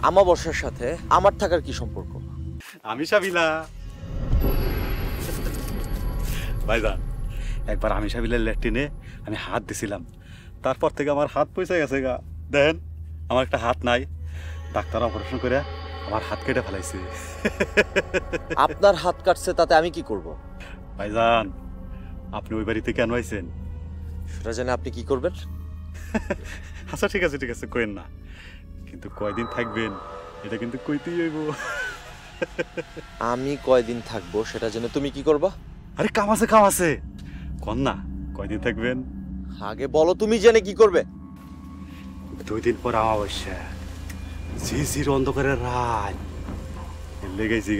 আমাবস্যার সাথে আমার থাকার কি সম্পর্ক? আমি সাবিলা ভাইজান, একবার আমি সাবিলার ল্যাট্রিনে আমি হাত দিছিলাম, তারপর থেকে আমার হাত পয়সা গেছে গা। দেখেন আমার একটা হাত নাই, ডাক্তার অপারেশন করে আমার হাত কেটে ফেলাইছে। আপনার হাত কাটছে তাতে আমি কি করব? ভাইজান, আপনি ওই বাড়িতে কেন আইছেন? সেটা জেনে আপনি কি করবেন? আচ্ছা ঠিক আছে কইেন না, কিন্তু কয়দিন থাকবেন এটা কিন্তু কইতেই হইব। আমি কয়দিন থাকবো সেটা জেনে তুমি কি করবা? আরে কাম আছে কন না, কয়দিন থাকবেন? আগে বলো তুমি জেনে কি করবে? 2 দিন পর অমাবস্যা, ঝিঝির অন্ধকারের রাত,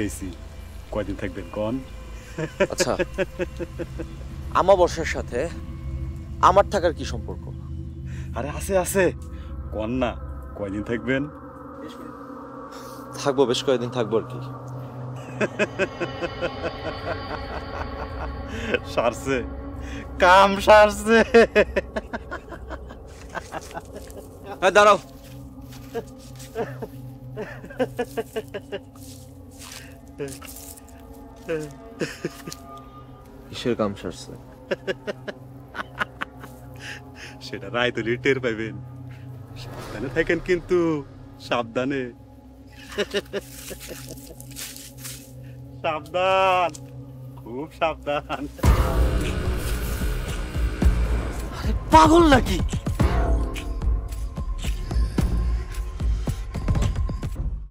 গেছি কয়দিন থাকবেন কন? আচ্ছা, আমাবস্যার সাথে আমার থাকার কি সম্পর্ক? আরে আছে কন না, কয়দিন থাকবেন? থাকবো, বেশ কয়েকদিন থাকবো আর কি। সারছে, কাম সারছে। দাঁড়াও, কিসের কাম সারছে? সেটা রায়তুলি টের পাইবেন, সাবধানে থাকেন কিন্তু, সাবধানে। সাবধান, খুব সাবধান। পাগল নাকি?